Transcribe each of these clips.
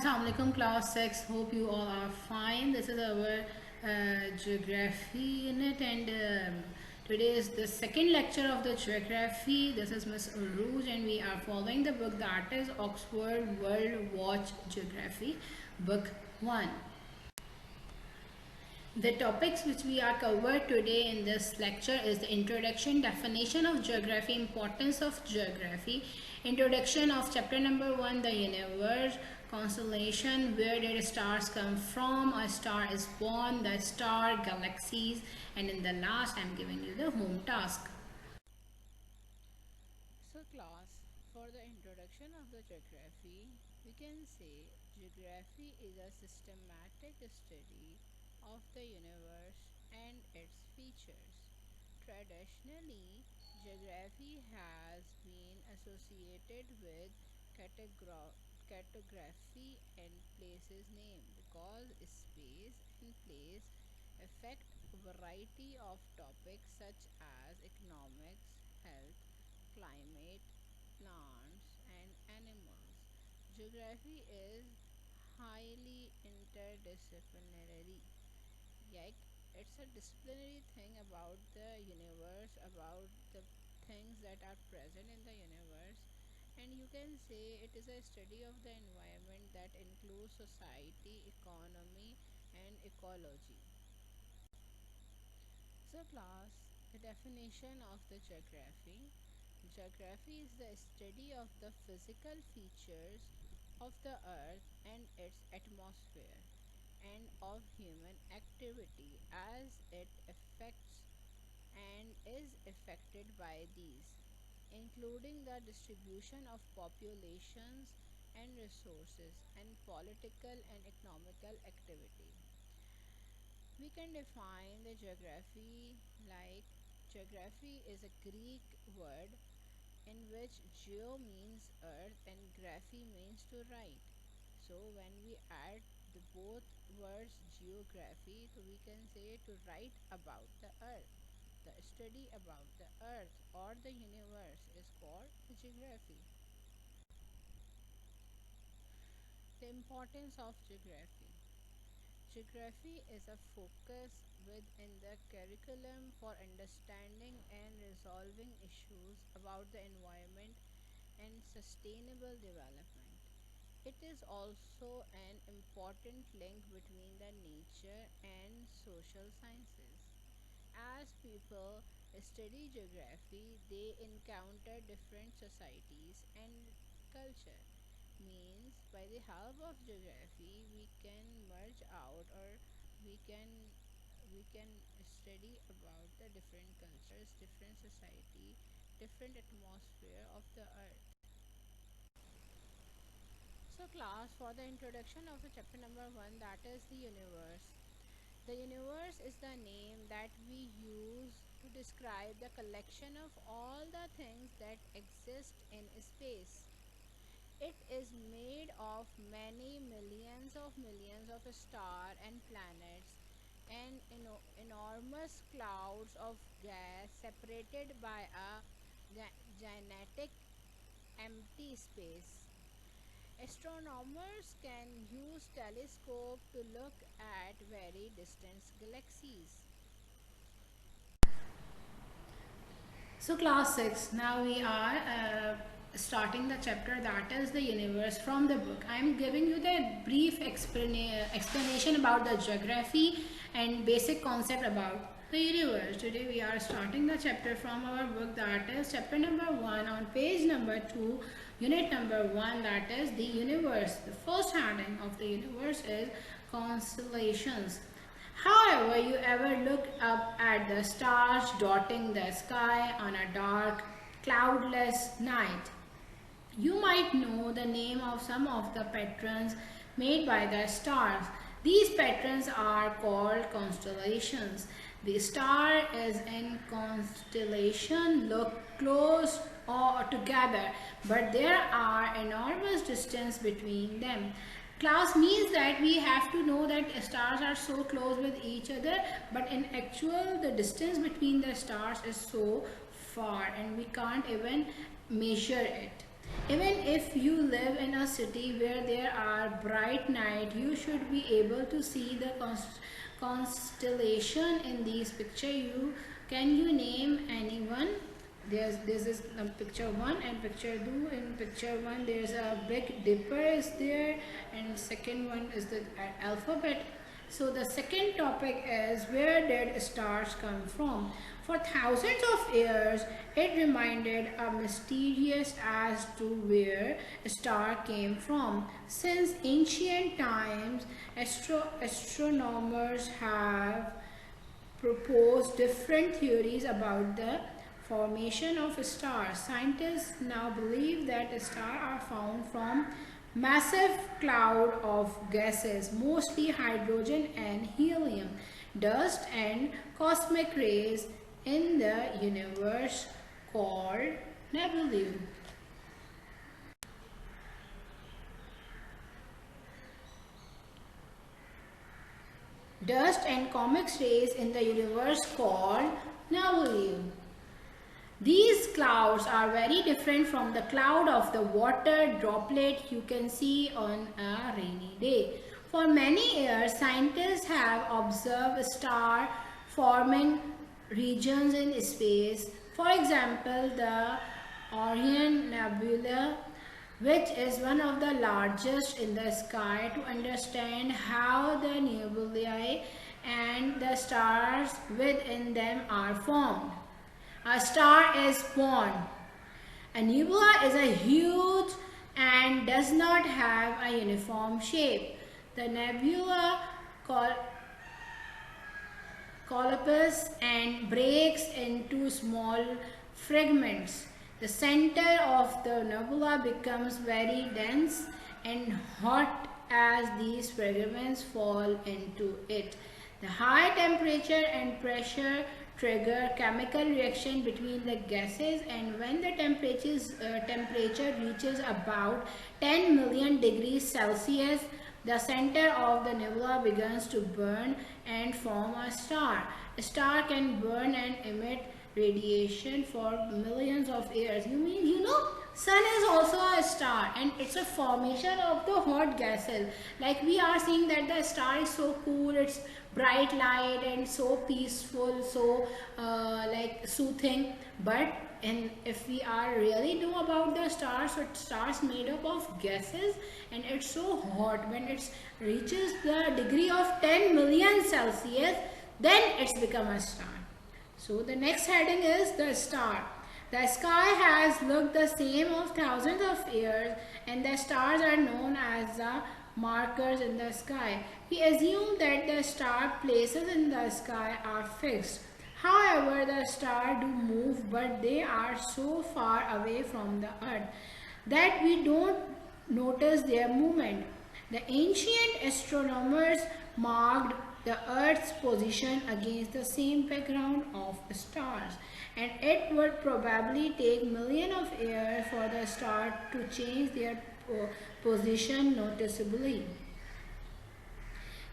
Assalamu alaikum class 6. Hope you all are fine. This is our geography unit and today is the second lecture of the geography. This is Miss Uruj and we are following the book that is Oxford World Watch Geography book 1. The topics which we are covered today in this lecture is the introduction, definition of geography, importance of geography, introduction of chapter number 1, the universe, constellation, where did stars come from, a star is born, the star, galaxies, and in the last I am giving you the home task. So class, for the introduction of the geography, we can say geography is a systematic study of the universe and its features. Traditionally, geography has been associated with cartography and places name because space and place affect a variety of topics such as economics, health, climate, plants, and animals. Geography is highly interdisciplinary. Yet, it's a disciplinary thing about the universe, about the things that are present in the universe, and you can say it is a study of the environment that includes society, economy, and ecology. So, class, the definition of the geography. Geography is the study of the physical features of the earth and its atmosphere and of human activity as it affects and is affected by these, including the distribution of populations and resources and political and economical activity. We can define the geography like geography is a Greek word in which geo means earth and graphy means to write. So when we add the both words geography, so we can say to write about the earth. The study about the earth or the universe is called geography. The importance of geography. Geography is a focus within the curriculum for understanding and resolving issues about the environment and sustainable development. It is also an important link between the nature and social sciences. As people study geography, they encounter different societies and culture. Means by the help of geography, we can merge out or we can we can study about the different cultures, different society, different atmosphere of the earth. So class, for the introduction of the chapter number 1, that is the universe. The universe is the name that we use to describe the collection of all the things that exist in space. It is made of many millions of stars and planets and enormous clouds of gas separated by a gigantic empty space. Astronomers can use telescope to look at very distant galaxies. So class 6, now we are starting the chapter that is the universe from the book. I am giving you the brief explanation about the geography and basic concept about the universe. Today we are starting the chapter from our book that is chapter number 1 on page number 2, unit number 1, that is the universe. The first heading of the universe is constellations. However, you ever look up at the stars dotting the sky on a dark, cloudless night? You might know the name of some of the patterns made by the stars. These patterns are called constellations. The star is in constellation look close or together, but there are enormous distance between them. Class means that we have to know that stars are so close with each other, but in actual the distance between the stars is so far and we can't even measure it. Even if you live in a city where there are bright nights, you should be able to see the constellation in these picture. Can you name anyone? This is picture 1 and picture 2. In picture 1 there's a big dipper is there, and second one is the alphabet. So the second topic is, where did stars come from? For thousands of years, it remained a mysterious as to where a star came from. Since ancient times, astronomers have proposed different theories about the formation of stars. Scientists now believe that stars are found from massive cloud of gases, mostly hydrogen and helium, dust and cosmic rays in the universe called nebulae. Dust and comic rays in the universe called nebulae. These clouds are very different from the cloud of the water droplet you can see on a rainy day. For many years, scientists have observed star forming regions in space. For example, the Orion Nebula, which is one of the largest in the sky, to understand how the nebulae and the stars within them are formed. A star is born. A nebula is a huge and does not have a uniform shape. The nebula collapses and breaks into small fragments. The center of the nebula becomes very dense and hot as these fragments fall into it. The high temperature and pressure trigger chemical reaction between the gases, and when the temperature reaches about 10 million degrees Celsius, the center of the nebula begins to burn and form a star. A star can burn and emit radiation for millions of years. Sun is also a star, and it's a formation of the hot gases. Like we are seeing that the star is so cool, it's bright light and so peaceful, so like soothing. But and if we are really know about the stars, so stars made up of gases, and it's so hot. When it reaches the degree of 10 million Celsius, then it's become a star. So the next heading is the star. The sky has looked the same of thousands of years, and the stars are known as the markers in the sky. We assume that the star places in the sky are fixed. However, the stars do move, but they are so far away from the earth that we don't notice their movement. The ancient astronomers marked the Earth's position against the same background of stars, and it would probably take millions of years for the stars to change their position noticeably.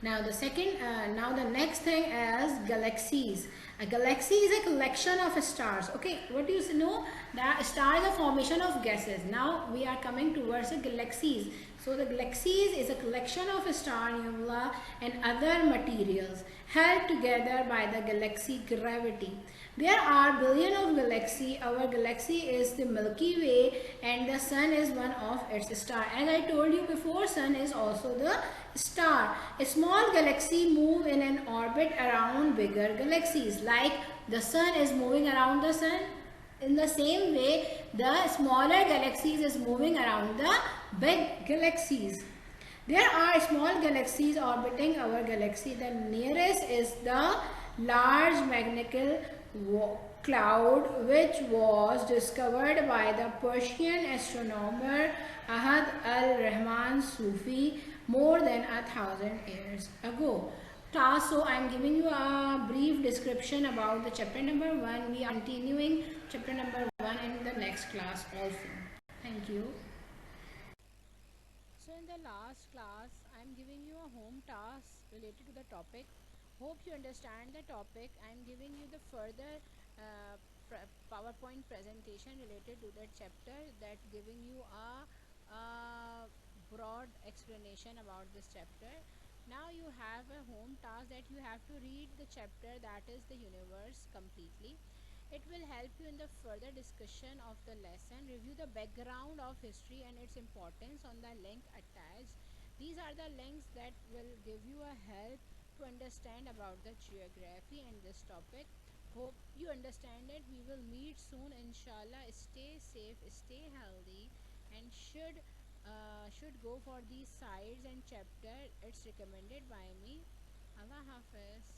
Now the next thing is galaxies. A galaxy is a collection of stars. Okay, what do you know? The star is a formation of gases. Now we are coming towards the galaxies. So the galaxies is a collection of star nebula and other materials held together by the galaxy gravity. There are billions of galaxies. Our galaxy is the Milky Way, and the sun is one of its stars. As I told you before, sun is also the star. A small galaxy move in an orbit around bigger galaxies. Like the sun is moving around the sun, in the same way the smaller galaxies is moving around the big galaxies. There are small galaxies orbiting our galaxy. The nearest is the Large Magellanic Cloud, which was discovered by the Persian astronomer Ahad al-Rahman Sufi more than 1,000 years ago. Class, so I am giving you a brief description about the chapter number 1. We are continuing chapter number 1 in the next class also. Thank you. So in the last class, I am giving you a home task related to the topic. Hope you understand the topic. I am giving you the further PowerPoint presentation related to that chapter, that giving you a broad explanation about this chapter. Now you have a home task that you have to read the chapter, that is the universe, completely. It will help you in the further discussion of the lesson. Review the background of history and its importance on the link attached. These are the links that will give you a help to understand about the geography and this topic. Hope you understand it. We will meet soon, inshallah. Stay safe, stay healthy, and should go for these sites and chapter. It's recommended by me. Allah Hafiz.